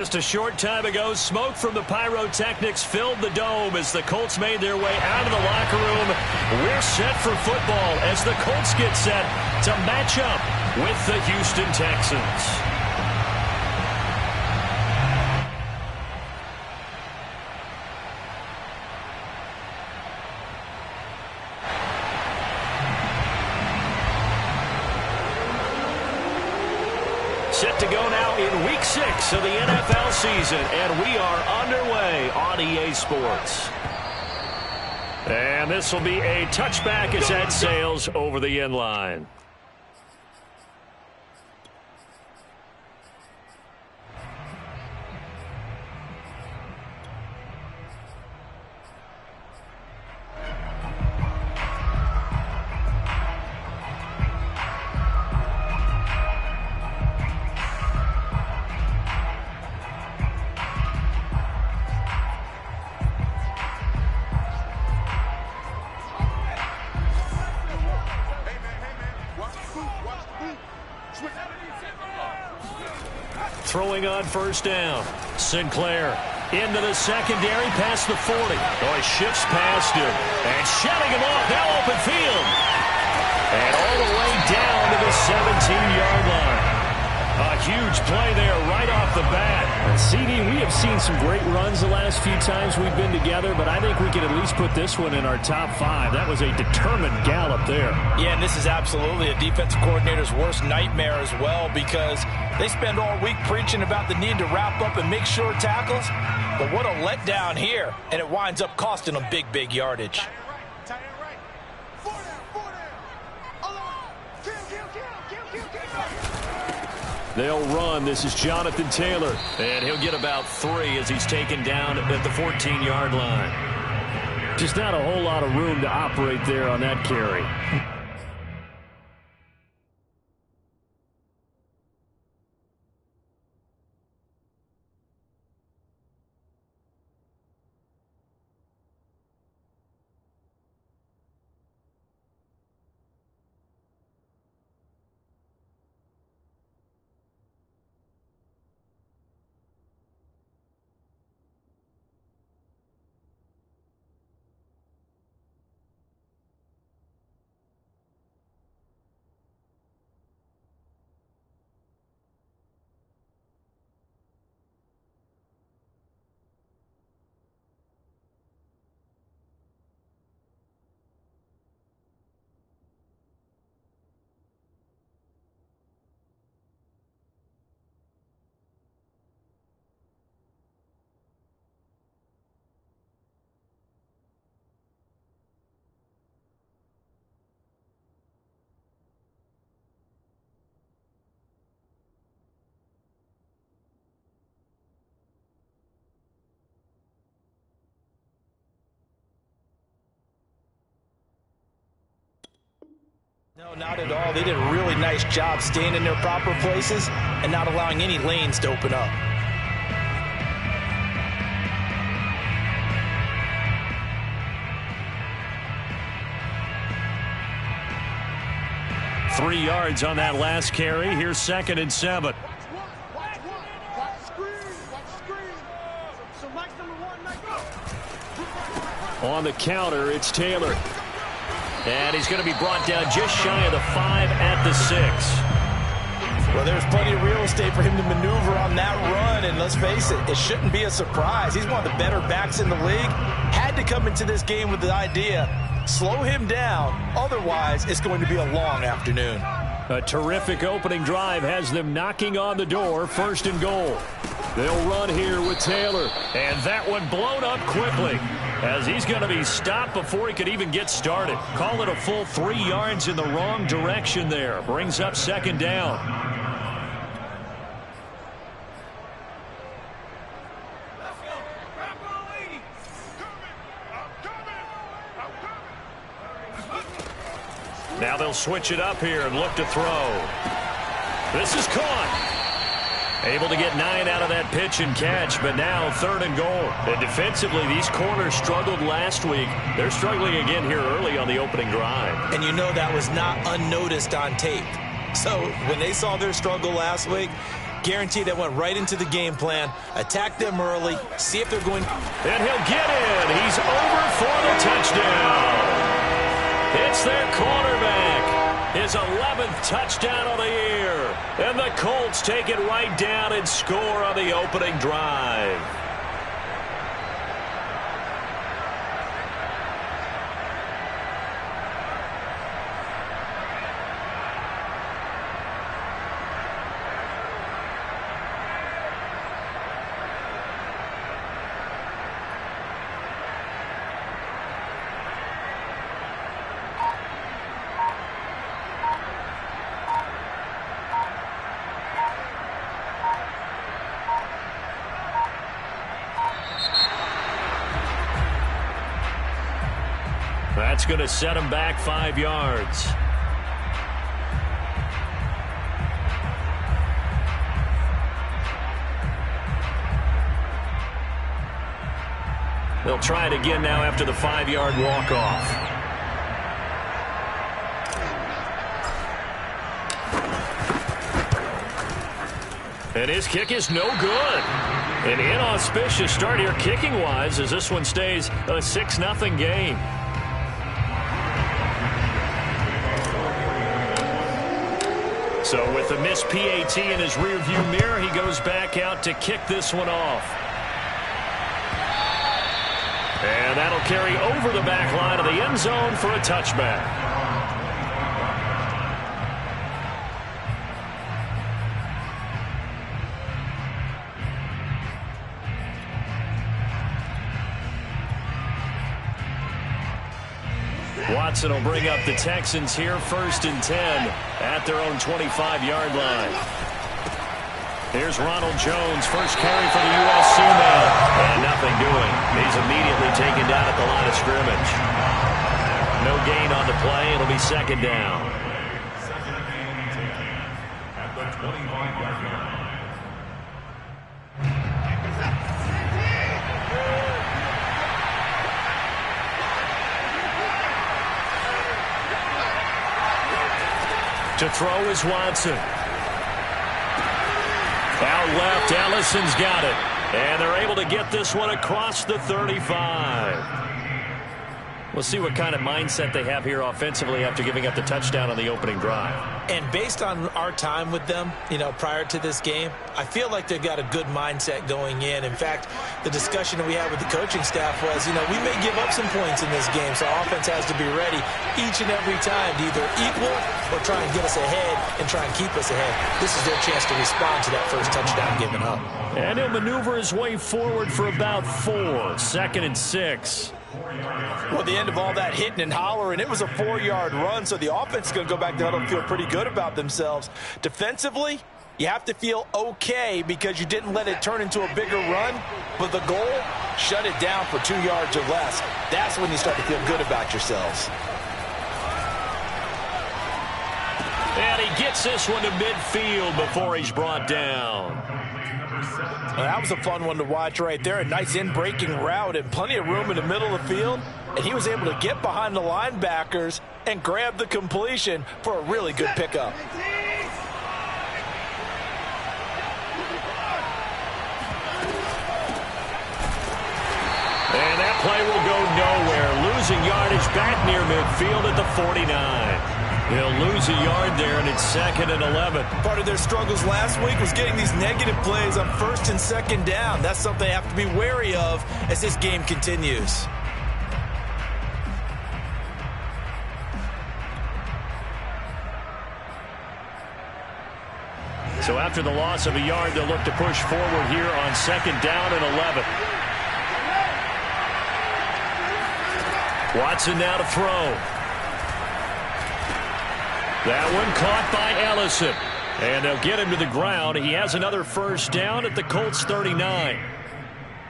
Just a short time ago, smoke from the pyrotechnics filled the dome as the Colts made their way out of the locker room. We're set for football as the Colts get set to match up with the Houston Texans. Set to go now in Week 6 of the NFL season, and we are underway on EA Sports. And this will be a touchback as that sails over the end line. Throwing on first down. Sinclair into the secondary past the 40. Oh, he shifts past him. And shoving him off. Now open field. And all the way down to the 17-yard line. A huge play there right off the bat. CD, we have seen some great runs the last few times we've been together, but I think we can at least put this one in our top 5. That was a determined gallop there. Yeah, and this is absolutely a defensive coordinator's worst nightmare as well, because they spend all week preaching about the need to wrap up and make sure tackles. But what a letdown here, and it winds up costing them big yardage. They'll run. This is Jonathan Taylor. And he'll get about 3 as he's taken down at the 14-yard line. Just not a whole lot of room to operate there on that carry. No, not at all. They did a really nice job staying in their proper places and not allowing any lanes to open up. Three yards on that last carry. Here's 2nd and 7. On the counter, it's Taylor. And he's going to be brought down just shy of the 5 at the 6. Well, there's plenty of real estate for him to maneuver on that run, and let's face it, it shouldn't be a surprise. He's one of the better backs in the league. Had to come into this game with the idea, slow him down, otherwise it's going to be a long afternoon. A terrific opening drive has them knocking on the door, 1st and goal. They'll run here with Taylor, and that one blown up quickly as he's going to be stopped before he could even get started. Call it a full 3 yards in the wrong direction there. Brings up 2nd down. Now they'll switch it up here and look to throw. This is caught. Able to get 9 out of that pitch and catch, but now 3rd and goal. And defensively, these corners struggled last week. They're struggling again here early on the opening drive. And you know that was not unnoticed on tape. So when they saw their struggle last week, Guaranteed that went right into the game plan. Attack them early. See if they're going. And he'll get in. He's over for the touchdown. It's their quarterback. His 11th touchdown of the year. And the Colts take it right down and score on the opening drive. That's going to set him back 5 yards. They'll try it again now after the 5-yard walk-off. And his kick is no good. An inauspicious start here kicking-wise as this one stays a 6-0 game. So with the missed PAT in his rearview mirror, he goes back out to kick this one off. And that'll carry over the back line of the end zone for a touchback. Watson will bring up the Texans here, 1st and 10 at their own 25-yard line. Here's Ronald Jones, first carry for the USC man. And nothing doing. He's immediately taken down at the line of scrimmage. No gain on the play. It'll be 2nd down. At the 25-yard line. To throw is Watson. Out left, Ellison's got it. And they're able to get this one across the 35. We'll see what kind of mindset they have here offensively after giving up the touchdown on the opening drive. And based on our time with them, prior to this game, I feel like they've got a good mindset going in. In fact, the discussion that we had with the coaching staff was, we may give up some points in this game, so our offense has to be ready each and every time to either equal or try and get us ahead and try and keep us ahead. This is their chance to respond to that first touchdown given up. And he'll maneuver his way forward for about 4, 2nd and 6. Well, the end of all that hitting and hollering, it was a 4-yard run, so the offense is going to go back to huddle and feel pretty good about themselves. Defensively, you have to feel okay because you didn't let it turn into a bigger run, but the goal, shut it down for 2 yards or less. That's when you start to feel good about yourselves. And he gets this one to midfield before he's brought down. Well, that was a fun one to watch right there. A nice in-breaking route and plenty of room in the middle of the field. And he was able to get behind the linebackers and grab the completion for a really good pickup. And that play will go nowhere. Losing yardage back near midfield at the 49. He'll lose a yard there, and it's 2nd and 11. Part of their struggles last week was getting these negative plays on 1st and 2nd down. That's something they have to be wary of as this game continues. So after the loss of a yard, they'll look to push forward here on 2nd down and 11. Watson now to throw. That one caught by Ellison. And they'll get him to the ground. He has another 1st down at the Colts 39.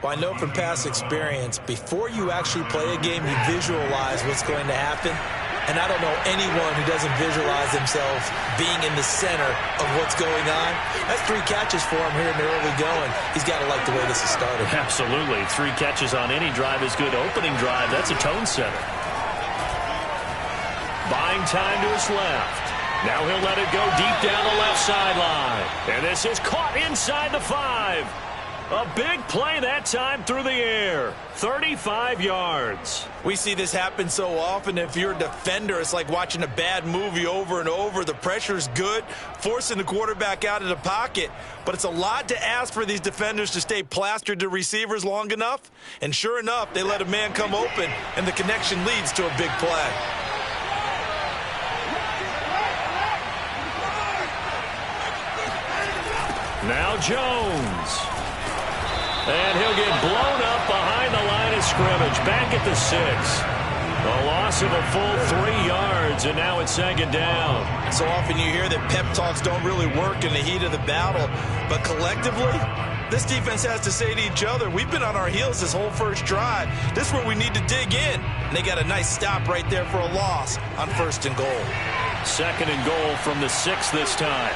Well, I know from past experience, before you actually play a game, you visualize what's going to happen. And I don't know anyone who doesn't visualize themselves being in the center of what's going on. That's 3 catches for him here in the early going. He's got to like the way this has started. Absolutely. 3 catches on any drive is good. Opening drive, that's a tone setter. Buying time to his left. Now he'll let it go deep down the left sideline. And this is caught inside the 5. A big play that time through the air. 35 yards. We see this happen so often. If you're a defender, it's like watching a bad movie over and over. The pressure's good, forcing the quarterback out of the pocket. But it's a lot to ask for these defenders to stay plastered to receivers long enough. And sure enough, they let a man come open, and the connection leads to a big play. Now Jones. And he'll get blown up behind the line of scrimmage. Back at the 6. A loss of a full 3 yards, and now it's 2nd down. So often you hear that pep talks don't really work in the heat of the battle. But collectively, this defense has to say to each other, we've been on our heels this whole first drive. This is where we need to dig in. And they got a nice stop right there for a loss on 1st and goal. 2nd and goal from the 6 this time.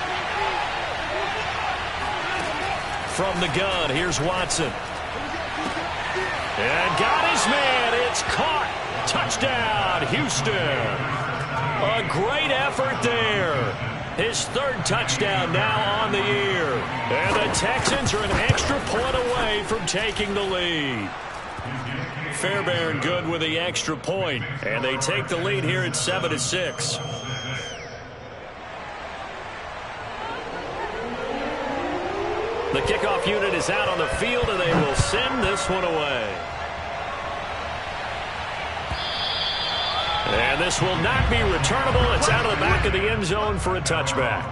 From the gun, here's Watson. And got his man. It's caught. Touchdown, Houston. A great effort there. His 3rd touchdown now on the year. And the Texans are an extra point away from taking the lead. Fairbairn good with the extra point. And they take the lead here at 7-6. The kickoff unit is out on the field, and they will send this one away. And this will not be returnable. It's out of the back of the end zone for a touchback.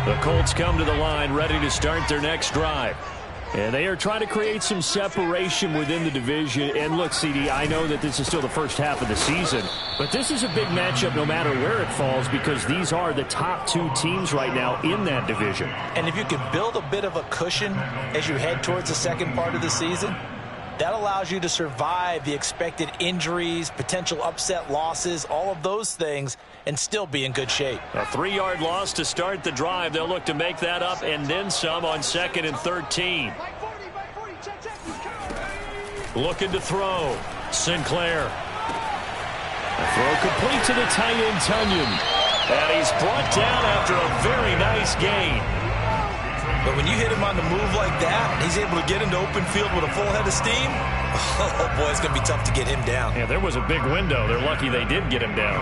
The Colts come to the line ready to start their next drive. And they are trying to create some separation within the division. And look, CD, I know that this is still the first half of the season, but this is a big matchup no matter where it falls because these are the top 2 teams right now in that division. And if you can build a bit of a cushion as you head towards the second part of the season, that allows you to survive the expected injuries, potential upset losses, all of those things, and still be in good shape. A 3-yard loss to start the drive. They'll look to make that up and then some on 2nd and 13. Looking to throw. Sinclair. A throw complete to the tight end, Tunyon. And he's brought down after a very nice gain. But when you hit him on the move like that, he's able to get into open field with a full head of steam. Oh, boy, it's going to be tough to get him down. Yeah, there was a big window. They're lucky they did get him down.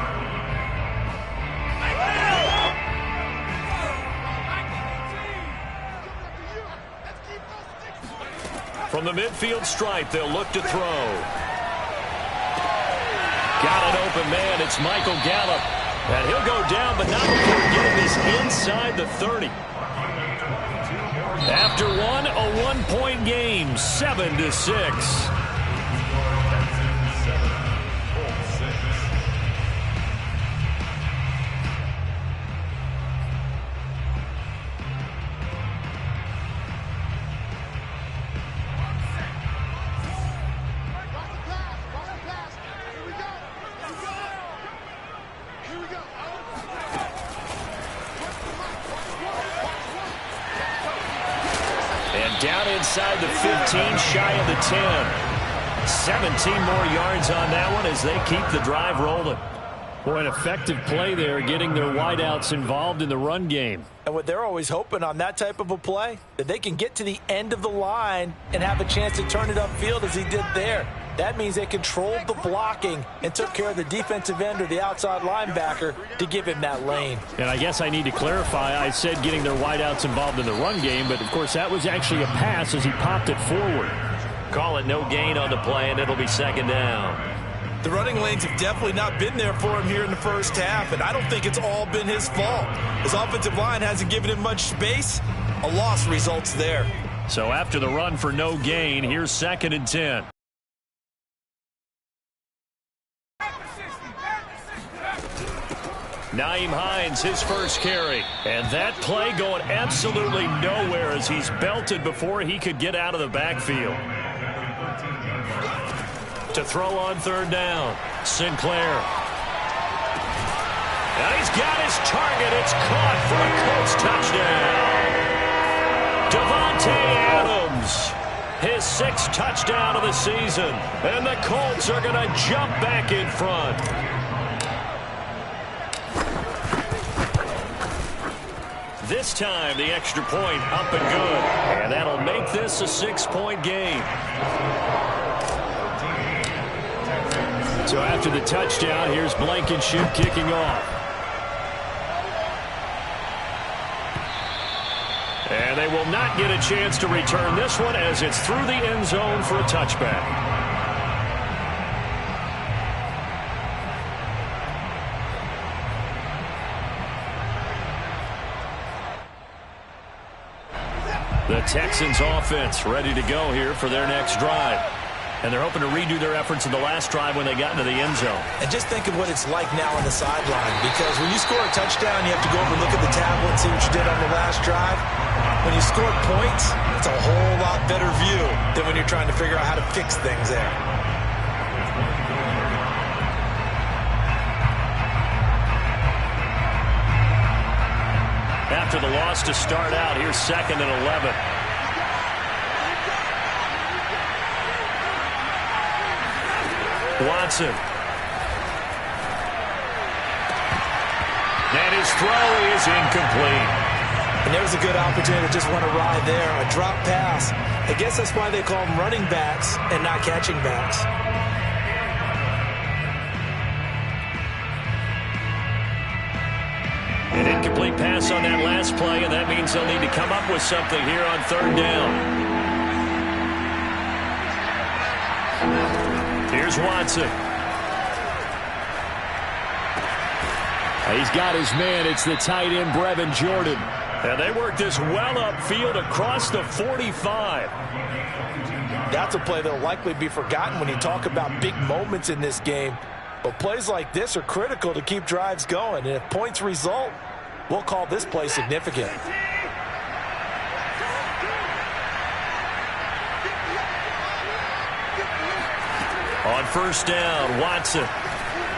From the midfield stripe, they'll look to throw. Got an open man. It's Michael Gallup. And he'll go down, but not before getting this inside the 30. After one, a 1-point game, 7-6. Down inside the 15, shy of the 10. 17 more yards on that one as they keep the drive rolling. Boy, an effective play there, getting their wideouts involved in the run game. And what they're always hoping on that type of a play, that they can get to the end of the line and have a chance to turn it upfield as he did there. That means they controlled the blocking and took care of the defensive end or the outside linebacker to give him that lane. And I guess I need to clarify, I said getting their wideouts involved in the run game, but of course that was actually a pass as he popped it forward. Call it no gain on the play, and it'll be 2nd down. The running lanes have definitely not been there for him here in the first half, and I don't think it's all been his fault. His offensive line hasn't given him much space. A loss results there. So after the run for no gain, here's 2nd and 10. Nyheim Hines, his first carry. And that play going absolutely nowhere as he's belted before he could get out of the backfield. To throw on 3rd down, Sinclair. And he's got his target. It's caught for a Colts touchdown. Adams. His 6th touchdown of the season. And the Colts are going to jump back in front. This time, the extra point up and good. And that'll make this a 6-point game. So after the touchdown, here's Blankenship kicking off. And they will not get a chance to return this one as it's through the end zone for a touchback. The Texans offense ready to go here for their next drive. And they're hoping to redo their efforts in the last drive when they got into the end zone. And just think of what it's like now on the sideline, because when you score a touchdown, you have to go over and look at the tablet and see what you did on the last drive. When you score points, it's a whole lot better view than when you're trying to figure out how to fix things there. After the loss to start out, here's 2nd and 11. Watson. And his throw is incomplete. And there was a good opportunity to just want to ride there. A drop pass. I guess that's why they call them running backs and not catching backs. An incomplete pass on that last play, and that means they'll need to come up with something here on 3rd down. Here's Watson. He's got his man. It's the tight end, Brevin Jordan. And they work this well upfield across the 45. That's a play that'll likely be forgotten when you talk about big moments in this game. But plays like this are critical to keep drives going. And if points result, we'll call this play significant. On 1st down, Watson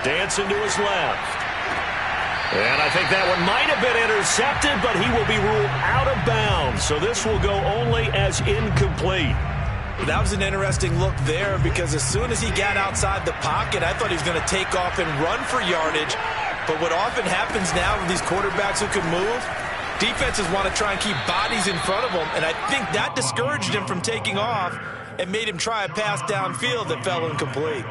dancing to his left. And I think that one might have been intercepted, but he will be ruled out of bounds. So this will go only as incomplete. That was an interesting look there, because as soon as he got outside the pocket, I thought he was going to take off and run for yardage. But what often happens now with these quarterbacks who can move, defenses want to try and keep bodies in front of them. And I think that discouraged him from taking off and made him try a pass downfield that fell incomplete.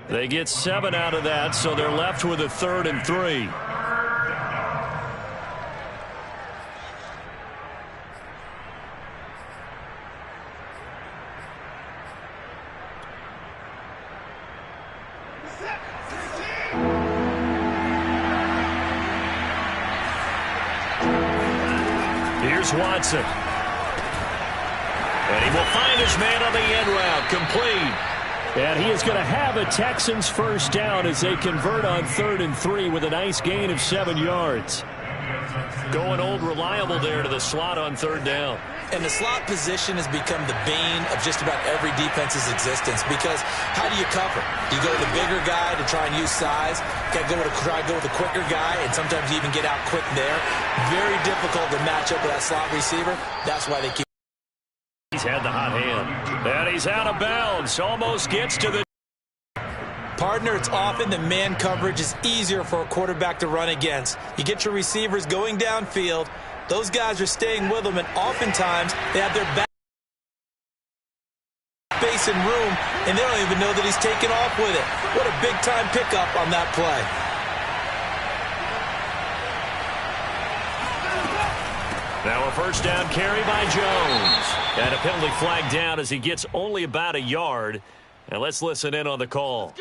They get 7 out of that, so they're left with a 3rd and 3. Here's Watson. And he will find his man on the end route, complete. And he is going to have a Texans 1st down as they convert on 3rd and 3 with a nice gain of 7 yards. Going old reliable there to the slot on 3rd down. And the slot position has become the bane of just about every defense's existence, because how do you cover? Do you go to the bigger guy to try and use size? Got to try to go with the quicker guy, and sometimes you even get out quick there. Very difficult to match up with that slot receiver. That's why they keep. He's had the hot hand. And he's out of bounds. Almost gets to the. Partner, it's often the man coverage is easier for a quarterback to run against. You get your receivers going downfield. Those guys are staying with them, and oftentimes they have their back space and room, and they don't even know that he's taken off with it. What a big-time pickup on that play. Now a 1st down carry by Jones. And a penalty flag down as he gets only about a yard. And let's listen in on the call.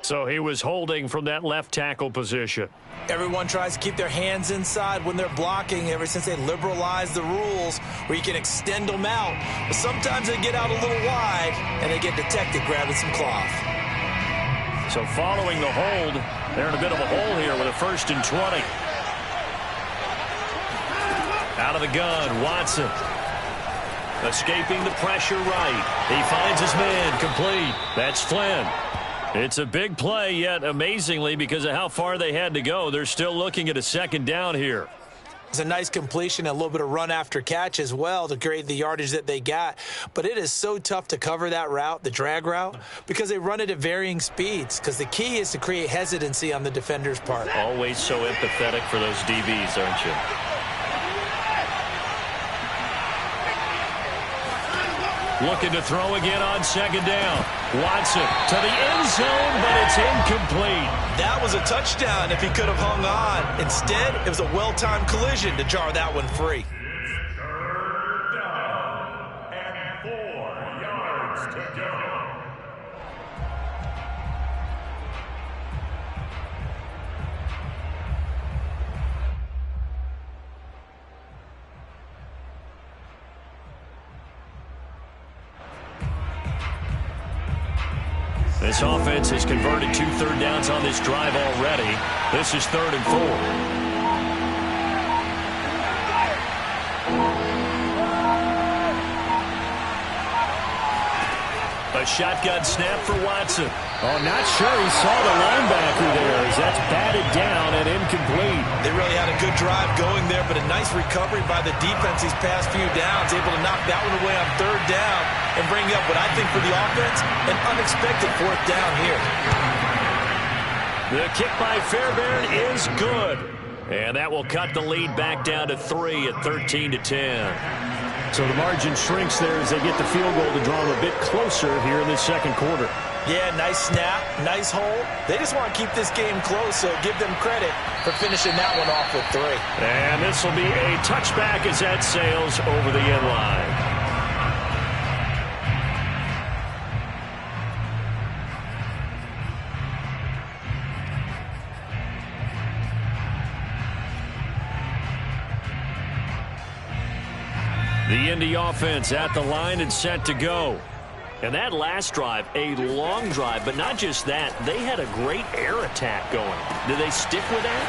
So he was holding from that left tackle position. Everyone tries to keep their hands inside when they're blocking ever since they liberalized the rules where you can extend them out. But sometimes they get out a little wide and they get detected grabbing some cloth. So following the hold, they're in a bit of a hole here with a 1st and 20. Out of the gun, Watson. Escaping the pressure right. He finds his man, complete. That's Flynn. It's a big play, yet amazingly, because of how far they had to go, they're still looking at a 2nd down here. It's a nice completion, a little bit of run after catch as well to create the yardage that they got. But it is so tough to cover that route, the drag route, because they run it at varying speeds. Because the key is to create hesitancy on the defender's part. Always so empathetic for those DBs, aren't you? Looking to throw again on second down. Watson to the end zone, but it's incomplete. That was a touchdown if he could have hung on. Instead, it was a well-timed collision to jar that one free. Third down and 4 yards to go. This offense has converted 2 third downs on this drive already. This is 3rd and 4. A shotgun snap for Watson. Oh, not sure he saw the linebacker there as that's batted down and incomplete. They really had a good drive going there, but a nice recovery by the defense these past few downs, able to knock that one away on 3rd down and bring up what I think for the offense, an unexpected 4th down here. The kick by Fairbairn is good. And that will cut the lead back down to 3 at 13-10. So the margin shrinks there as they get the field goal to draw them a bit closer here in the second quarter. Yeah, nice snap, nice hole. They just want to keep this game close, so give them credit for finishing that one off with 3. And this will be a touchback as that sails over the end line. The Indy offense at the line and set to go. And that last drive, a long drive, but not just that. They had a great air attack going. Do they stick with that?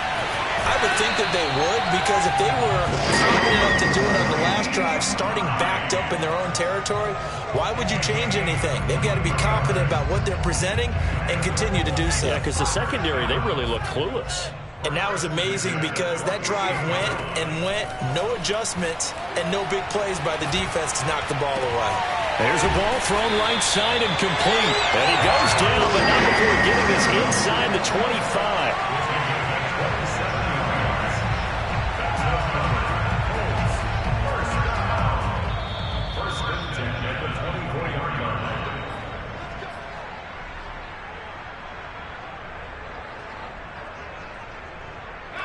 I would think that they would, because if they were confident enough to do it on the last drive, starting backed up in their own territory, why would you change anything? They've got to be confident about what they're presenting and continue to do so. Yeah, because the secondary, they really look clueless. And that was amazing because that drive went and went, no adjustments and no big plays by the defense to knock the ball away. There's a ball thrown right side and complete. And he goes down, but not before getting this inside the 25.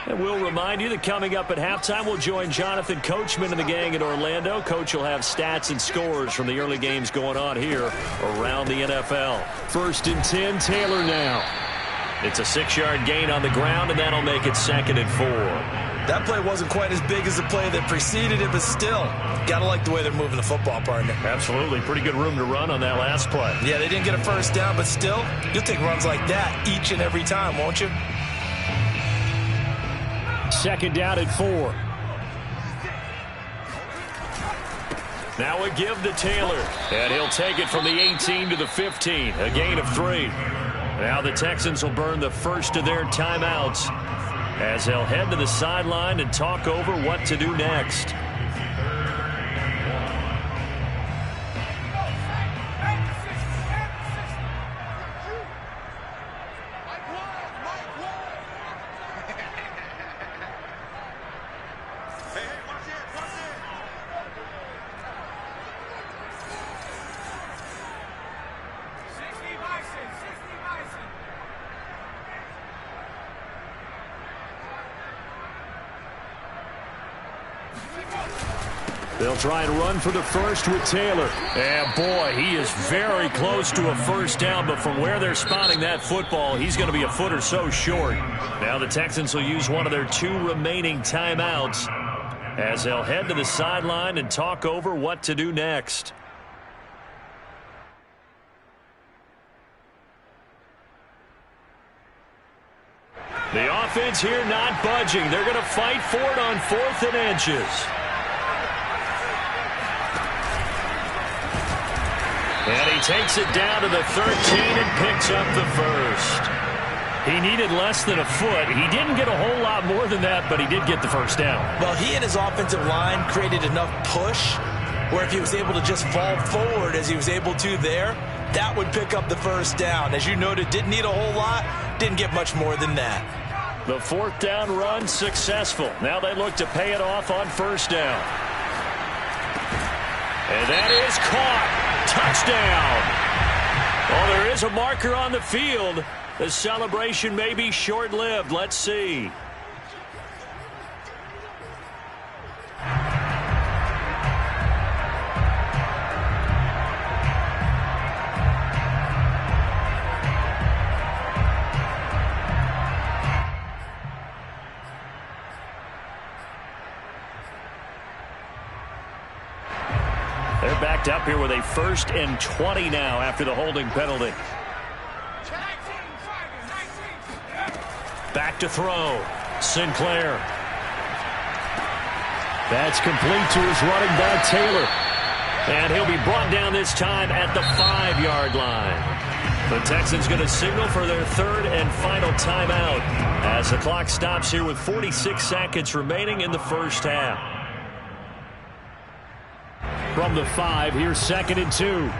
And we'll remind you that coming up at halftime, we'll join Jonathan Coachman and the gang in Orlando. Coach will have stats and scores from the early games going on here around the NFL. 1st and 10, Taylor now. It's a 6-yard gain on the ground, and that'll make it 2nd and 4. That play wasn't quite as big as the play that preceded it, but still, got to like the way they're moving the football, partner. Absolutely. Pretty good room to run on that last play. Yeah, they didn't get a first down, but still, you'll take runs like that each and every time, won't you? 2nd down and 4. Now a give to Taylor, and he'll take it from the 18 to the 15, a gain of 3. Now the Texans will burn the first of their timeouts as they'll head to the sideline and talk over what to do next. They'll try and run for the first with Taylor. And boy, he is very close to a first down, but from where they're spotting that football, he's going to be a foot or so short. Now the Texans will use one of their 2 remaining timeouts as they'll head to the sideline and talk over what to do next. The offense here not budging. They're going to fight for it on 4th and inches. And he takes it down to the 13 and picks up the first. He needed less than a foot. He didn't get a whole lot more than that, but he did get the first down. Well, he and his offensive line created enough push where if he was able to just fall forward as he was able to there, that would pick up the first down. As you noted, didn't need a whole lot, didn't get much more than that. The fourth down run successful. Now they look to pay it off on first down. And that is caught. Touchdown. Well, there is a marker on the field. The celebration may be short-lived. Let's see. They're backed up here with a 1st and 20 now after the holding penalty. Back to throw. Sinclair. That's complete to his running back, Taylor. And he'll be brought down this time at the 5-yard line. The Texans going to signal for their 3rd and final timeout as the clock stops here with 46 seconds remaining in the first half. From the 5, here's 2nd and 2.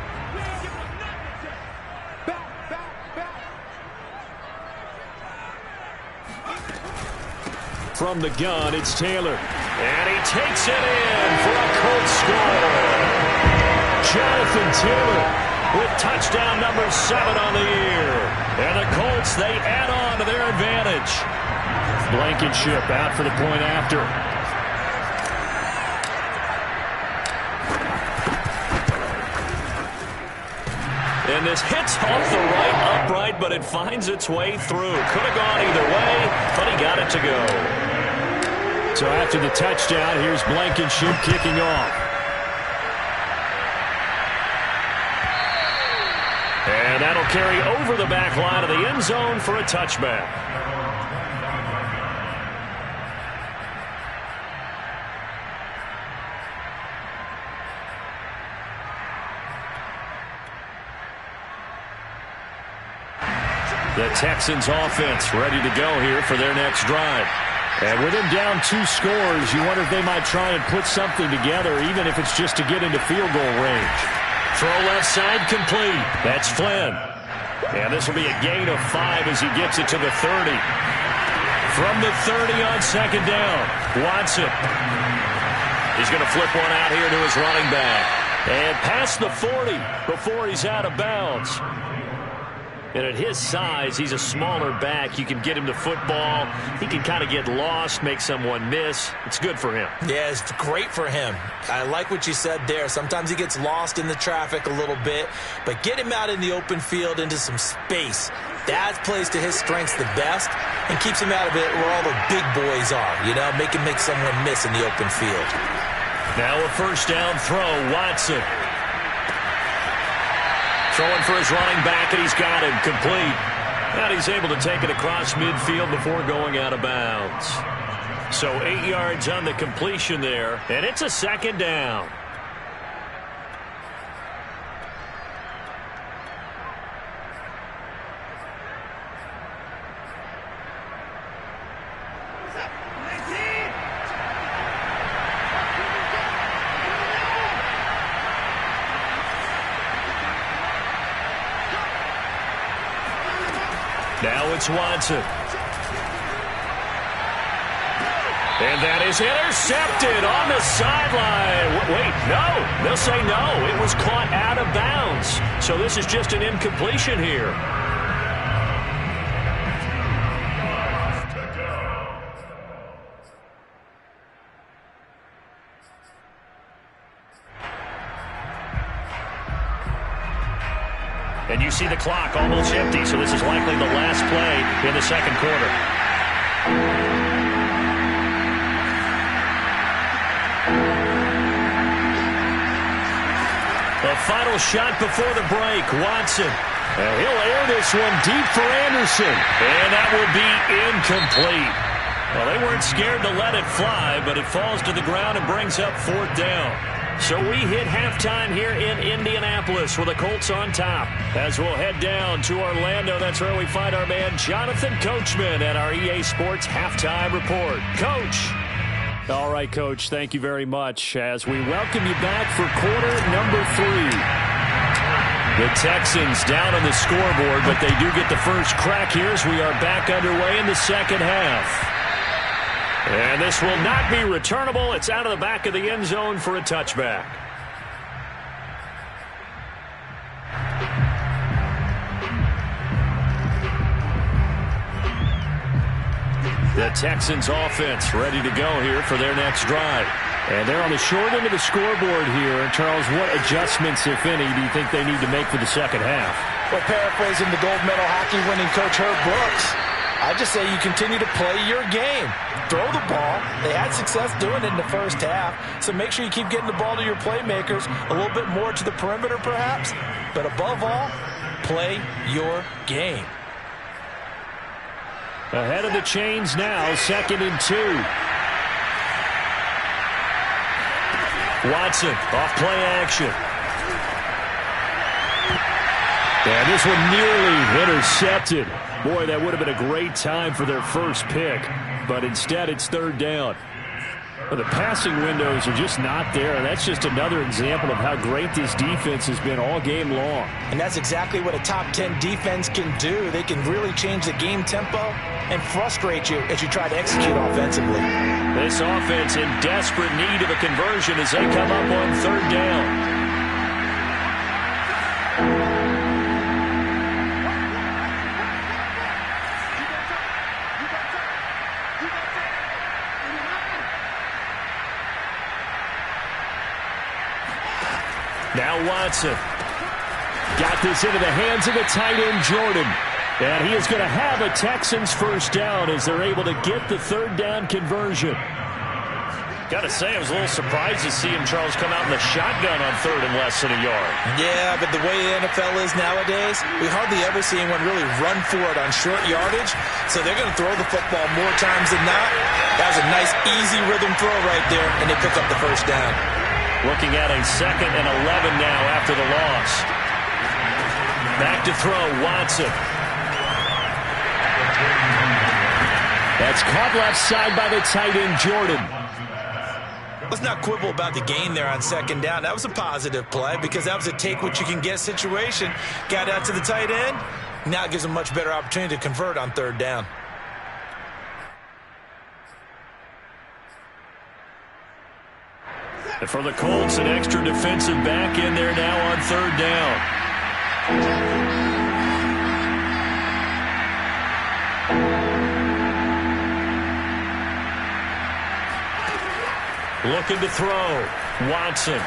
From the gun, it's Taylor. And he takes it in for a Colts score. Jonathan Taylor with touchdown number 7 on the year. And the Colts, they add on to their advantage. Blankenship out for the point after. And this hits off the right upright, but it finds its way through. Could have gone either way, but he got it to go. So after the touchdown, here's Blankenship kicking off. And that'll carry over the back line of the end zone for a touchback. The Texans offense ready to go here for their next drive. And with them down 2 scores, you wonder if they might try and put something together, even if it's just to get into field goal range. Throw left side complete. That's Flynn. And this will be a gain of 5 as he gets it to the 30. From the 30 on 2nd down, Watson. He's going to flip one out here to his running back. And past the 40 before he's out of bounds. And at his size, he's a smaller back. You can get him the football. He can kind of get lost, make someone miss. It's good for him. Yeah, it's great for him. I like what you said there. Sometimes he gets lost in the traffic a little bit, but get him out in the open field into some space. That plays to his strengths the best and keeps him out of it where all the big boys are, you know, make someone miss in the open field. Now a first down throw, Watson. Throwing for his running back, and he's got him complete. And he's able to take it across midfield before going out of bounds. So 8 yards on the completion there, and it's a 2nd down. Now it's Watson. And that is intercepted on the sideline. Wait, no. They'll say no. It was caught out of bounds. So this is just an incompletion here. And you see the clock almost empty, so this is likely the last play in the 2nd quarter. The final shot before the break, Watson. And he'll air this one deep for Anderson. And that will be incomplete. Well, they weren't scared to let it fly, but it falls to the ground and brings up 4th down. So we hit halftime here in Indianapolis with the Colts on top. As we'll head down to Orlando, that's where we find our man Jonathan Coachman at our EA Sports Halftime Report. Coach. All right, Coach, thank you very much as we welcome you back for quarter number 3. The Texans down on the scoreboard, but they do get the first crack here as we are back underway in the second half. And this will not be returnable. It's out of the back of the end zone for a touchback. The Texans offense ready to go here for their next drive. And they're on the short end of the scoreboard here. And Charles, what adjustments, if any, do you think they need to make for the second half? Well, paraphrasing the gold medal hockey winning coach Herb Brooks, I just say you continue to play your game. Throw the ball. They had success doing it in the first half, so make sure you keep getting the ball to your playmakers, a little bit more to the perimeter perhaps, but above all, play your game. Ahead of the chains now, 2nd and 2. Watson off play action. And this one nearly intercepted. Boy, that would have been a great time for their first pick, but instead it's 3rd down. Well, the passing windows are just not there. That's just another example of how great this defense has been all game long. And that's exactly what a top 10 defense can do. They can really change the game tempo and frustrate you as you try to execute offensively. This offense in desperate need of a conversion as they come up on 3rd down. Now Watson. Got this into the hands of the tight end, Jordan. And he is going to have a Texans first down as they're able to get the 3rd down conversion. Got to say, I was a little surprised to see him, Charles, come out in the shotgun on 3rd and less than a yard. Yeah, but the way the NFL is nowadays, we hardly ever see anyone really run for it on short yardage. So they're going to throw the football more times than not. That was a nice, easy rhythm throw right there, and they pick up the first down. Looking at a 2nd and 11 now after the loss. Back to throw, Watson. That's caught left side by the tight end, Jordan. Let's not quibble about the gain there on 2nd down. That was a positive play because that was a take-what-you-can-get situation. Got out to the tight end. Now it gives them a much better opportunity to convert on 3rd down. And for the Colts, an extra defensive back in there now on 3rd down. Looking to throw. Watson.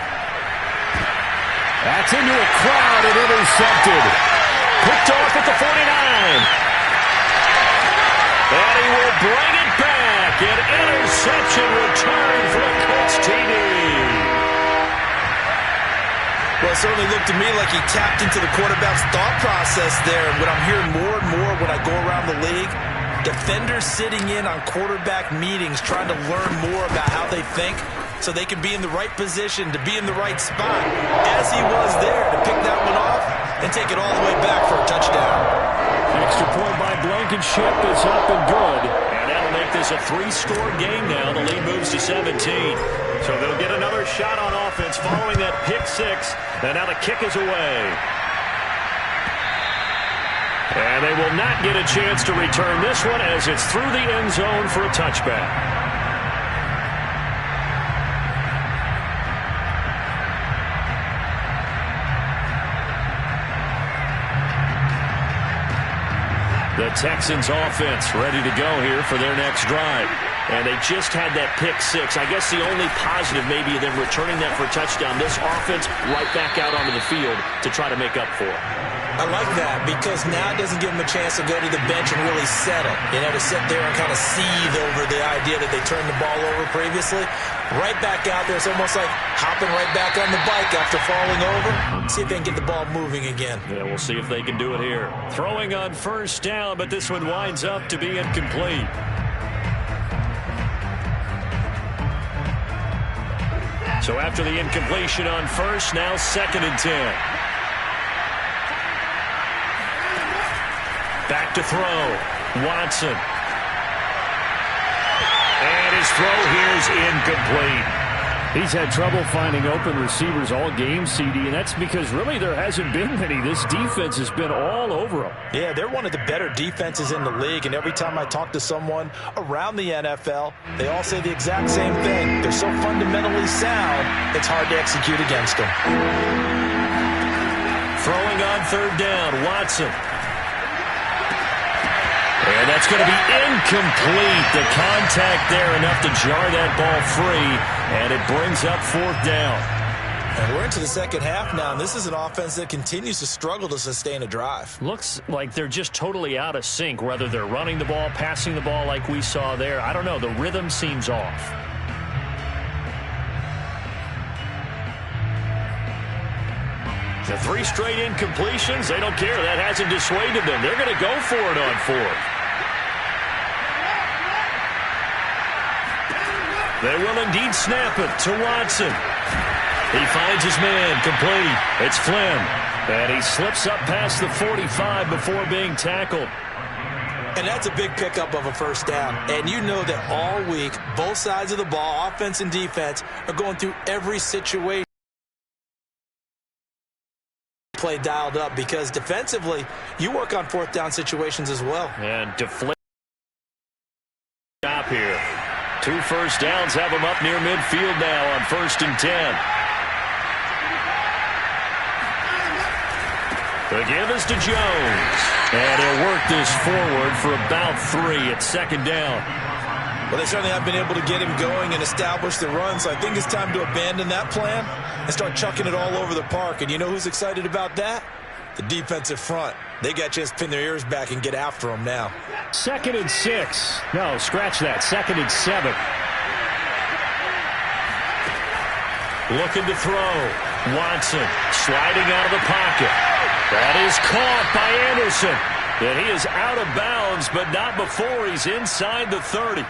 That's into a crowd and intercepted. Picked off at the 49. And he will bring it back. An interception return for the Colts TD. Well, it certainly looked to me like he tapped into the quarterback's thought process there. And what I'm hearing more and more when I go around the league, defenders sitting in on quarterback meetings trying to learn more about how they think so they can be in the right position to be in the right spot, as he was there to pick that one off and take it all the way back for a touchdown. Extra point by Blankenship is up and good. And that'll make this a 3-score game now. The lead moves to 17. So they'll get another shot on offense following that pick 6. And now the kick is away. And they will not get a chance to return this one as it's through the end zone for a touchback. The Texans offense ready to go here for their next drive. And they just had that pick 6. I guess the only positive maybe of them returning that for a touchdown. This offense right back out onto the field to try to make up for it. I like that because now it doesn't give them a chance to go to the bench and really settle. You know, to sit there and kind of seethe over the idea that they turned the ball over previously. Right back out there. It's almost like hopping right back on the bike after falling over. See if they can get the ball moving again. Yeah, we'll see if they can do it here. Throwing on first down, but this one winds up to be incomplete. So after the incompletion on first, now 2nd and 10. Back to throw. Watson. And his throw here is incomplete. He's had trouble finding open receivers all game, CD, and that's because really there hasn't been many. This defense has been all over them. Yeah, they're one of the better defenses in the league, and every time I talk to someone around the NFL, they all say the exact same thing. They're so fundamentally sound, it's hard to execute against them. Throwing on 3rd down, Watson. And that's going to be incomplete. The contact there enough to jar that ball free, and it brings up 4th down. And we're into the second half now, and this is an offense that continues to struggle to sustain a drive. Looks like they're just totally out of sync, whether they're running the ball, passing the ball like we saw there. I don't know. The rhythm seems off. The 3 straight incompletions, they don't care. That hasn't dissuaded them. They're going to go for it on 4th. They will indeed snap it to Watson. He finds his man, complete. It's Flynn. And he slips up past the 45 before being tackled. And that's a big pickup of a 1st down. And you know that all week, both sides of the ball, offense and defense, are going through every situation. Play dialed up because defensively, you work on 4th down situations as well. And deflate stop here. 2 first downs have them up near midfield now on 1st and 10. The give is to Jones. And he'll work this forward for about 3 at 2nd down. Well, they certainly have been able to get him going and establish the run, so I think it's time to abandon that plan and start chucking it all over the park. And you know who's excited about that? The defensive front. They got a chance to pin their ears back and get after him now. 2nd and 6. No, scratch that. 2nd and 7. Looking to throw. Watson sliding out of the pocket. That is caught by Anderson. And he is out of bounds, but not before he's inside the 30.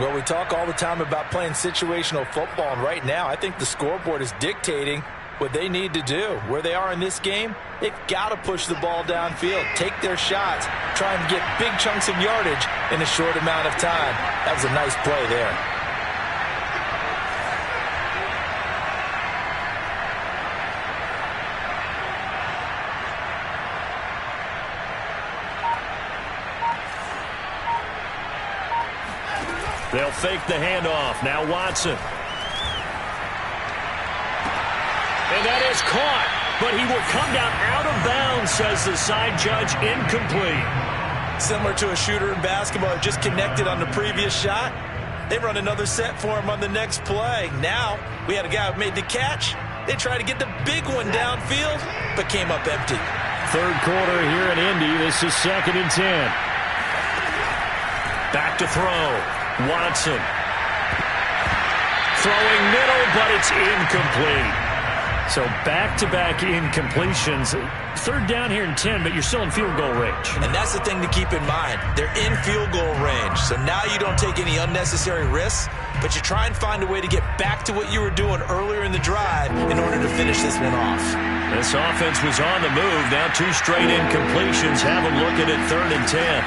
Well, we talk all the time about playing situational football, and right now I think the scoreboard is dictating what they need to do. Where they are in this game, they've got to push the ball downfield, take their shots, try and get big chunks of yardage in a short amount of time. That was a nice play there. They'll fake the handoff. Now Watson. And that is caught. But he will come down out of bounds, says the side judge. Incomplete. Similar to a shooter in basketball who just connected on the previous shot. They run another set for him on the next play. Now we had a guy who made the catch. They tried to get the big one downfield, but came up empty. 3rd quarter here in Indy. This is 2nd and 10. Back to throw. Watson. Throwing middle, but it's incomplete. So back-to-back incompletions. 3rd down here in 10, but you're still in field goal range. And that's the thing to keep in mind. They're in field goal range. So now you don't take any unnecessary risks, but you try and find a way to get back to what you were doing earlier in the drive in order to finish this one off. This offense was on the move. Now 2 straight incompletions have them looking at 3rd and 10.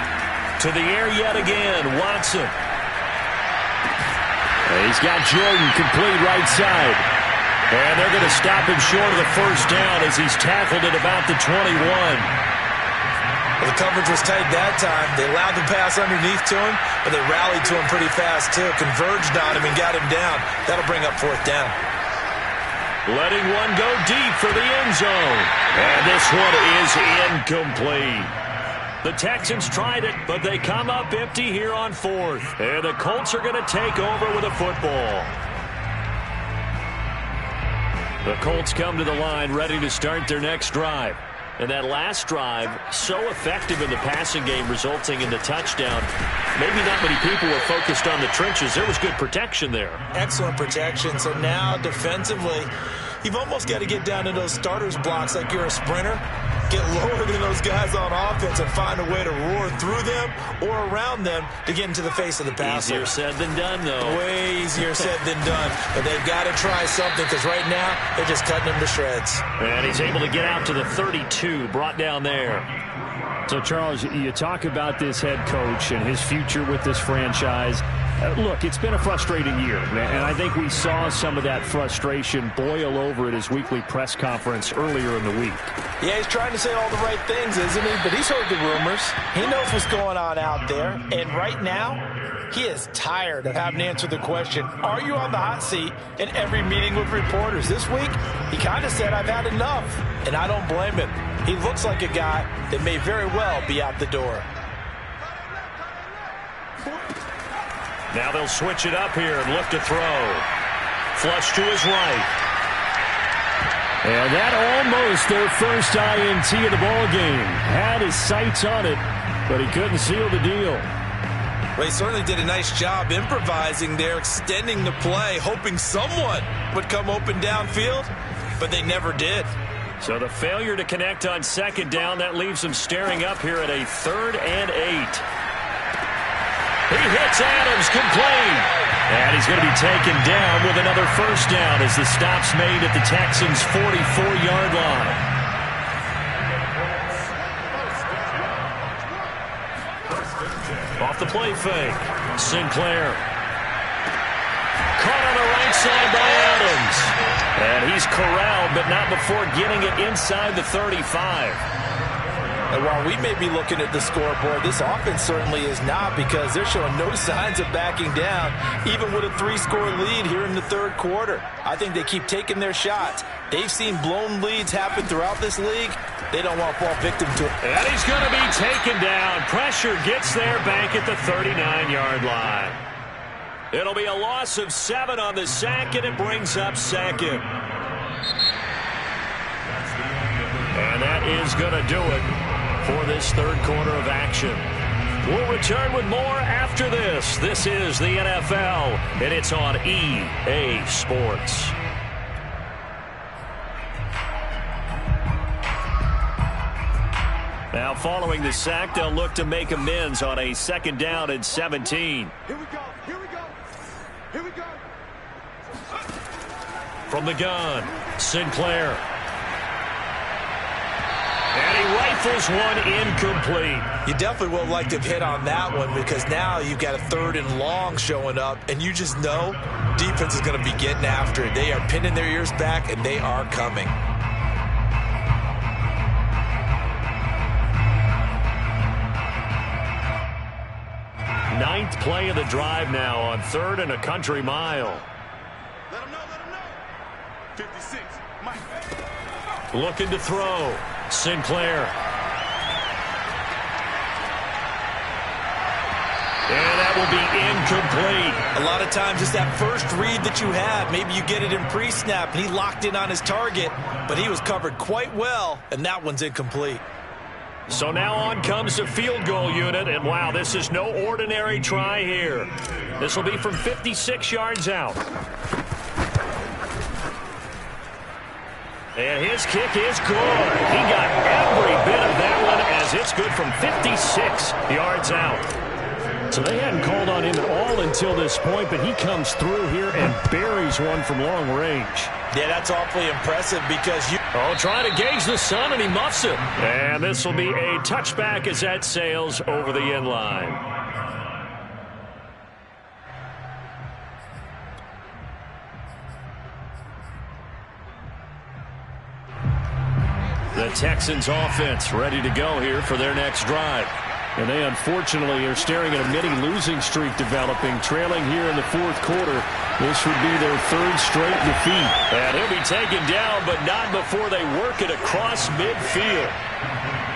To the air yet again, Watson. He's got Jordan complete right side. And they're going to stop him short of the 1st down as he's tackled at about the 21. Well, the coverage was tight that time. They allowed the pass underneath to him, but they rallied to him pretty fast, too. Converged on him and got him down. That'll bring up 4th down. Letting one go deep for the end zone. And this one is incomplete. The Texans tried it, but they come up empty here on 4th. And the Colts are going to take over with a football. The Colts come to the line ready to start their next drive. And that last drive, so effective in the passing game, resulting in the touchdown. Maybe not many people were focused on the trenches. There was good protection there. Excellent protection. So now defensively, you've almost got to get down to those starters blocks like you're a sprinter get lower than those guys on offense and find a way to roar through them or around them to get into the face of the passer. Easier said than done, though. Way easier said than done. But they've got to try something because right now they're just cutting them to shreds. And he's able to get out to the 32, brought down there. So, Charles, you talk about this head coach and his future with this franchise. Look, it's been a frustrating year, and I think we saw some of that frustration boil over at his weekly press conference earlier in the week. Yeah, he's trying to say all the right things, isn't he? But he's heard the rumors. He knows what's going on out there. And right now, he is tired of having to answer the question, are you on the hot seat in every meeting with reporters? This week, he kind of said, I've had enough. And I don't blame him. He looks like a guy that may very well be out the door. Now they'll switch it up here and look to throw. Flush to his right. And that almost their first INT of the ball game. Had his sights on it, but he couldn't seal the deal. Well, he certainly did a nice job improvising there, extending the play, hoping someone would come open downfield, but they never did. So the failure to connect on second down, that leaves them staring up here at a 3rd and 8. He hits Adams, complete. And he's going to be taken down with another first down as the stop's made at the Texans' 44-yard line. Off the play fake. Sinclair. Caught on the right side by Adams. And he's corralled, but not before getting it inside the 35. And while we may be looking at the scoreboard, this offense certainly is not, because they're showing no signs of backing down, even with a 3-score lead here in the 3rd quarter. I think they keep taking their shots. They've seen blown leads happen throughout this league. They don't want to fall victim to it. And he's going to be taken down. Pressure gets there back at the 39-yard line. It'll be a loss of 7 on the sack, and it brings up 2nd. And that is going to do it for this 3rd quarter of action. We'll return with more after this. This is the NFL, and it's on EA Sports. Now, following the sack, they'll look to make amends on a 2nd down and 17. Here we go. Here we go. Here we go. From the gun, Sinclair. And he rifles one incomplete. You definitely would have liked to have hit on that one, because now you've got a 3rd and long showing up, and you just know defense is going to be getting after it. They are pinning their ears back, and they are coming. Ninth play of the drive now on 3rd and a country mile. Let him know. 56. Mike. Looking to throw. Sinclair. And that will be incomplete. A lot of times it's that first read that you have. Maybe you get it in pre-snap, and he locked in on his target, but he was covered quite well, and that one's incomplete. So now on comes the field goal unit, and wow, this is no ordinary try here. This will be from 56 yards out. And his kick is good. He got every bit of that one, as it's good from 56 yards out. So they hadn't called on him at all until this point, but he comes through here and buries one from long range. Yeah, that's awfully impressive, because you... Oh, trying to gauge the sun, and he muffs it. And this will be a touchback as that sails over the end line. The Texans offense ready to go here for their next drive. And they unfortunately are staring at a mini losing streak developing, trailing here in the 4th quarter. This would be their 3rd straight defeat. And he'll be taken down, but not before they work it across midfield.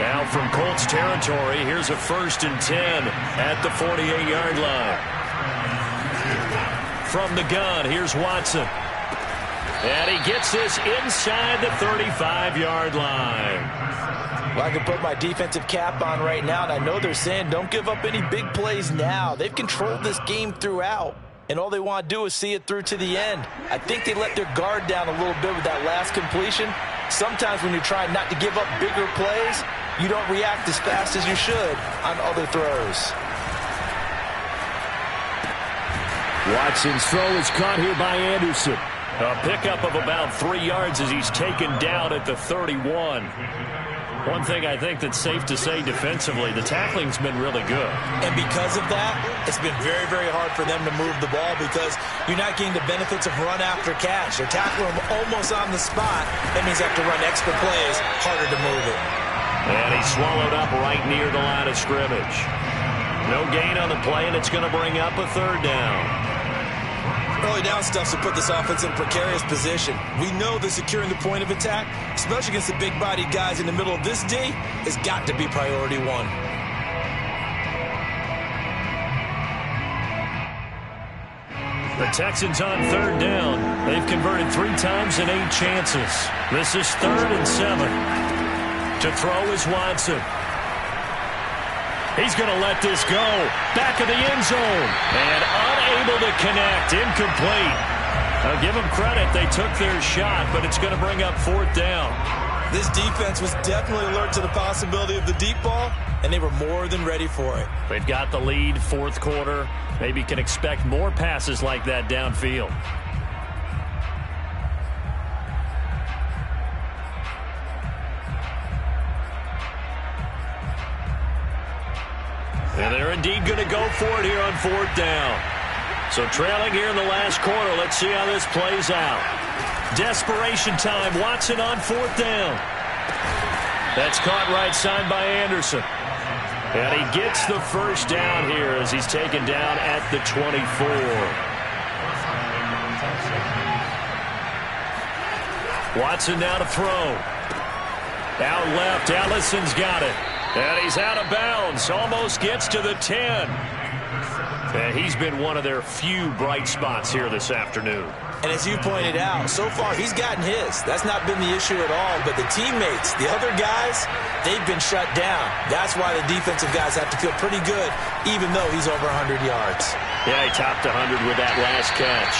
Now from Colts territory, here's a 1st and 10 at the 48-yard line. From the gun, here's Watson. And he gets this inside the 35-yard line. Well, I can put my defensive cap on right now, and I know they're saying don't give up any big plays now. They've controlled this game throughout, and all they want to do is see it through to the end. I think they let their guard down a little bit with that last completion, Sometimes when you're trying not to give up bigger plays, you don't react as fast as you should on other throws. Watson's throw is caught here by Anderson. A pickup of about 3 yards as he's taken down at the 31. One thing I think that's safe to say defensively, the tackling's been really good. And because of that, it's been very, very hard for them to move the ball because you're not getting the benefits of run after catch. They're tackling them almost on the spot. That means they have to run extra plays, harder to move it. And he's swallowed up right near the line of scrimmage. No gain on the play, and it's going to bring up a third down. Early down stuff to put this offense in a precarious position. We know that securing the point of attack, especially against the big-bodied guys in the middle of this D, has got to be priority one. The Texans on third down. They've converted 3 times in 8 chances. This is 3rd and 7. To throw is Watson. He's going to let this go. Back of the end zone. And unable to connect. Incomplete. I'll give them credit. They took their shot, but it's going to bring up 4th down. This defense was definitely alert to the possibility of the deep ball, and they were more than ready for it. They've got the lead, 4th quarter. Maybe can expect more passes like that downfield. And they're indeed going to go for it here on 4th down. So trailing here in the last quarter. Let's see how this plays out. Desperation time. Watson on 4th down. That's caught right side by Anderson. And he gets the first down here as he's taken down at the 24. Watson now to throw. Out left. Allison's got it. And he's out of bounds. Almost gets to the 10. And he's been one of their few bright spots here this afternoon. And as you pointed out, so far he's gotten his. That's not been the issue at all. But the teammates, the other guys, they've been shut down. That's why the defensive guys have to feel pretty good, even though he's over 100 yards. Yeah, he topped 100 with that last catch.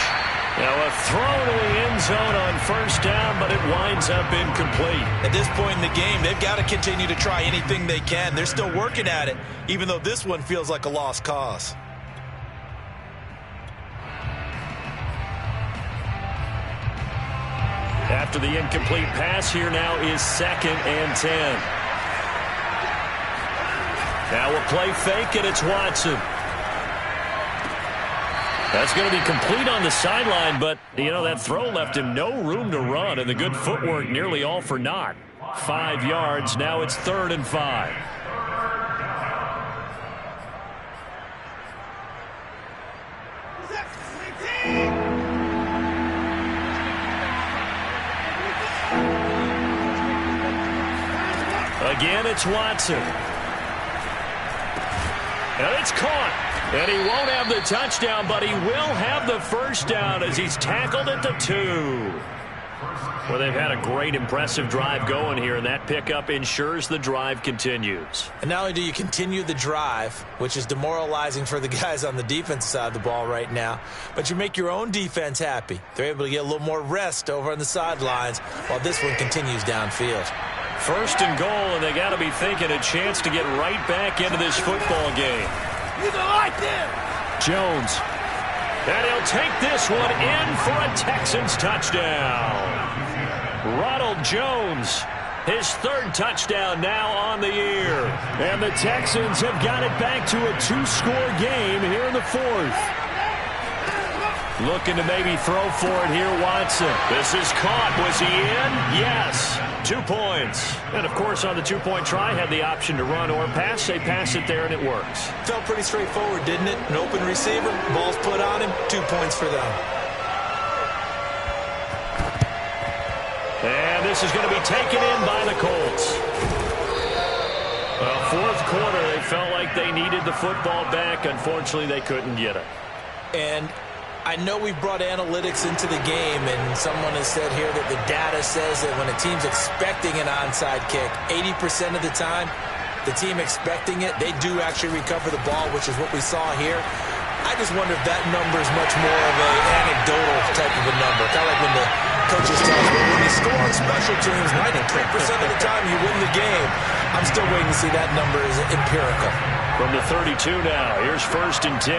Now a throw to the end zone on 1st down, but it winds up incomplete. At this point in the game, they've got to continue to try anything they can. They're still working at it, even though this one feels like a lost cause. After the incomplete pass, here now is 2nd and 10. Now a play fake, and it's Watson. That's going to be complete on the sideline, but, you know, that throw left him no room to run, and the good footwork nearly all for naught. 5 yards. Now it's 3rd and 5. Again, it's Watson. And it's caught. And he won't have the touchdown, but he will have the first down as he's tackled at the 2. Well, they've had a great, impressive drive going here, and that pickup ensures the drive continues. And not only do you continue the drive, which is demoralizing for the guys on the defensive side of the ball right now, but you make your own defense happy. They're able to get a little more rest over on the sidelines while this one continues downfield. 1st and goal, and they got to be thinking a chance to get right back into this football game. Jones. And he'll take this one in for a Texans touchdown. Ronald Jones, his 3rd touchdown now on the year. And the Texans have got it back to a 2-score game here in the 4th. Looking to maybe throw for it here, Watson. This is caught. Was he in? Yes. 2 points. And, of course, on the 2-point try, had the option to run or pass. They pass it there, and it works. Felt pretty straightforward, didn't it? An open receiver, ball's put on him, 2 points for them. And this is going to be taken in by the Colts. Well, 4th quarter, they felt like they needed the football back. Unfortunately, they couldn't get it. And I know we brought analytics into the game, and someone has said here that the data says that when a team's expecting an onside kick, 80% of the time, the team expecting it, they do actually recover the ball, which is what we saw here. I just wonder if that number is much more of an anecdotal type of a number, kind of like when the coaches tell us, well, when you score on special teams, 93% of the time you win the game. I'm still waiting to see that number is empirical. From the 32 now, here's 1st and 10.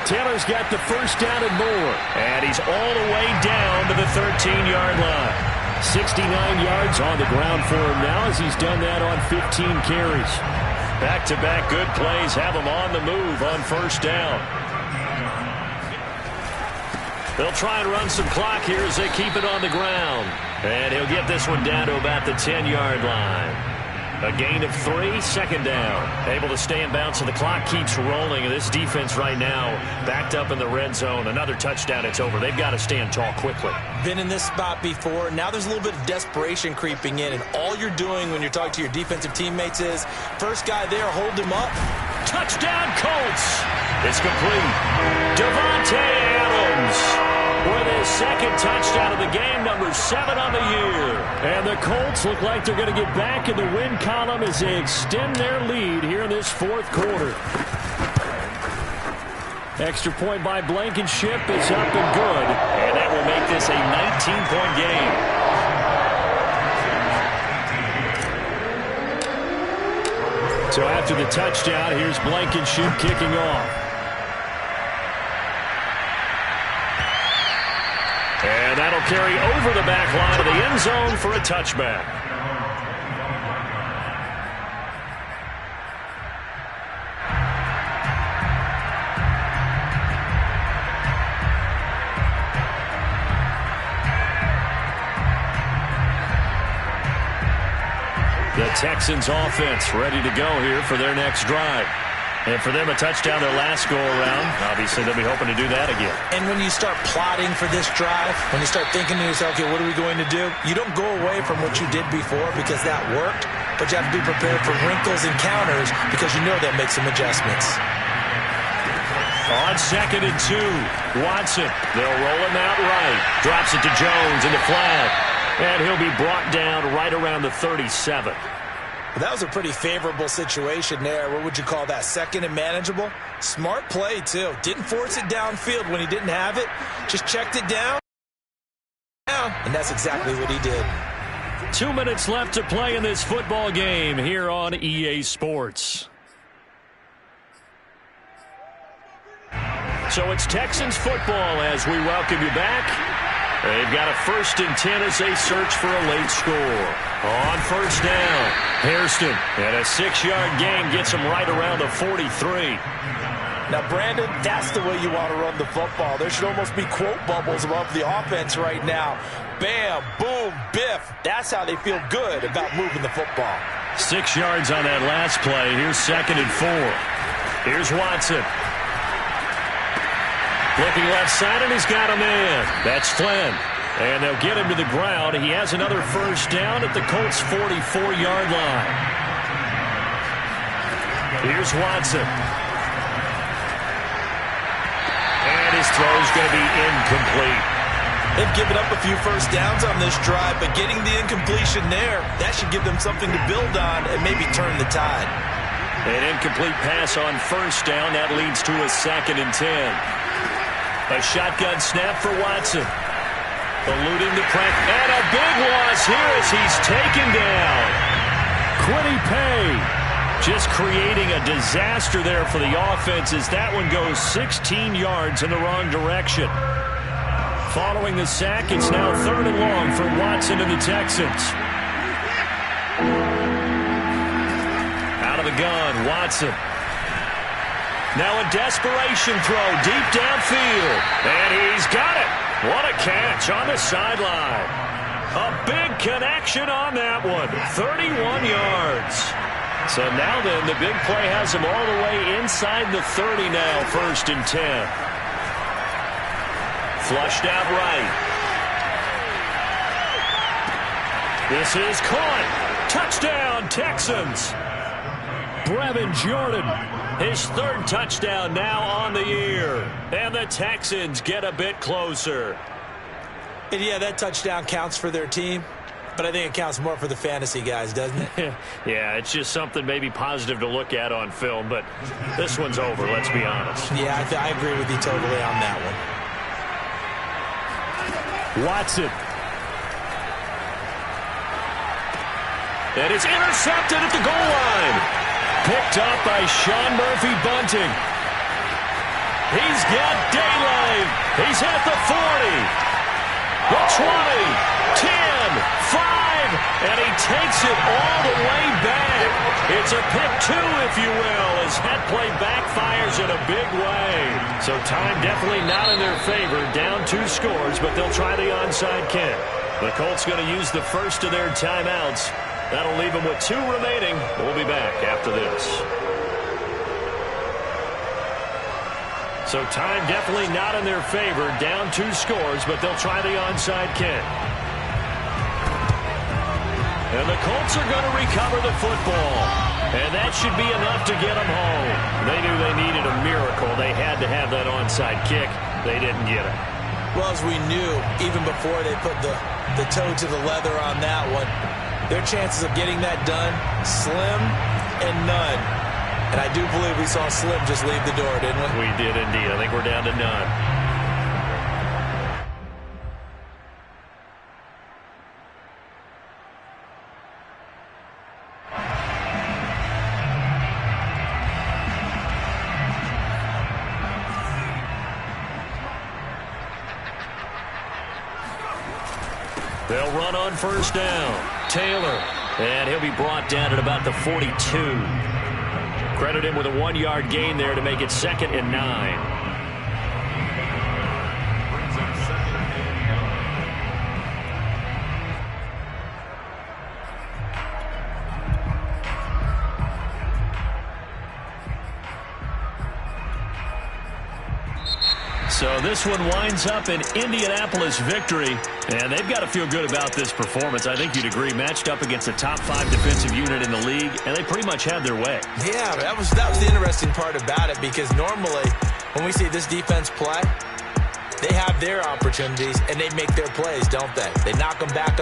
Taylor's got the first down and more. And he's all the way down to the 13-yard line. 69 yards on the ground for him now as he's done that on 15 carries. Back-to-back good plays have him on the move on 1st down. They'll try and run some clock here as they keep it on the ground. And he'll get this one down to about the 10-yard line. A gain of 3, 2nd down. Able to stay in bounds, so the clock keeps rolling. And this defense right now backed up in the red zone. Another touchdown, it's over. They've got to stand tall quickly. Been in this spot before. Now there's a little bit of desperation creeping in. And all you're doing when you're talking to your defensive teammates is, first guy there, hold him up. Touchdown, Colts. It's complete. Devontae Adams with his 2nd touchdown of the game, number 7 on the year. And the Colts look like they're going to get back in the win column as they extend their lead here in this 4th quarter. Extra point by Blankenship is up and good. And that will make this a 19-point game. So after the touchdown, here's Blankenship kicking off. And that'll carry over the back line of the end zone for a touchback. The Texans offense ready to go here for their next drive. And for them, a touchdown their last go-around. Obviously, they'll be hoping to do that again. And when you start plotting for this drive, when you start thinking to yourself, okay, what are we going to do? You don't go away from what you did before because that worked, but you have to be prepared for wrinkles and counters because you know they'll make some adjustments. On 2nd and 2, Watson. They'll roll him out right. Drops it to Jones in the flat. And he'll be brought down right around the 37. That was a pretty favorable situation there. What would you call that? 2nd and manageable? Smart play, too. Didn't force it downfield when he didn't have it. Just checked it down. And that's exactly what he did. 2 minutes left to play in this football game here on EA Sports. So it's Texans football as we welcome you back. They've got a 1st and 10 as they search for a late score. On 1st down, Hairston, and a 6-yard gain gets him right around the 43. Now, Brandon, that's the way you want to run the football. There should almost be quote bubbles above the offense right now. Bam, boom, biff. That's how they feel good about moving the football. 6 yards on that last play. Here's 2nd and 4. Here's Watson. Looking left side, and he's got him in. That's Flynn. And they'll get him to the ground. He has another 1st down at the Colts' 44-yard line. Here's Watson. And his throw's going to be incomplete. They've given up a few 1st downs on this drive, but getting the incompletion there, that should give them something to build on and maybe turn the tide. An incomplete pass on 1st down. That leads to a 2nd and 10. A shotgun snap for Watson. Eluding the pressure. And a big loss here as he's taken down. Quiddy Pay just creating a disaster there for the offense as that one goes 16 yards in the wrong direction. Following the sack, it's now 3rd and long for Watson and the Texans. Out of the gun, Watson. Now a desperation throw deep downfield. And he's got it. What a catch on the sideline. A big connection on that one. 31 yards. So now then, the big play has him all the way inside the 30 now, 1st and 10. Flushed out right. This is caught. Touchdown, Texans. Brevin Jordan. His 3rd touchdown now on the year. And the Texans get a bit closer. And yeah, that touchdown counts for their team. But I think it counts more for the fantasy guys, doesn't it? Yeah, it's just something maybe positive to look at on film, but this one's over, let's be honest. Yeah, I agree with you totally on that one. Watson. And it's intercepted at the goal line. Picked up by Sean Murphy Bunting. He's got daylight. He's at the 40. The 20. 10. 5. And he takes it all the way back. It's a pick 2, if you will, as that play backfires in a big way. So time definitely not in their favor. Down 2 scores, but they'll try the onside kick. The Colts going to use the first of their timeouts. That'll leave them with 2 remaining. We'll be back after this. So time definitely not in their favor. Down 2 scores, but they'll try the onside kick. And the Colts are going to recover the football. And that should be enough to get them home. They knew they needed a miracle. They had to have that onside kick. They didn't get it. Well, as we knew, even before they put the toe to the leather on that one, their chances of getting that done, slim and none. And I do believe we saw Slim just leave the door, didn't we? We did indeed. I think we're down to none. They'll run on first down. Taylor. And he'll be brought down at about the 42. Credit him with a 1-yard gain there to make it 2nd and 9. So this one winds up an Indianapolis victory, and they've got to feel good about this performance. I think you'd agree, matched up against a top 5 defensive unit in the league, and they pretty much had their way. Yeah, that was the interesting part about it, because normally when we see this defense play, they have their opportunities, and they make their plays, don't they? They knock them back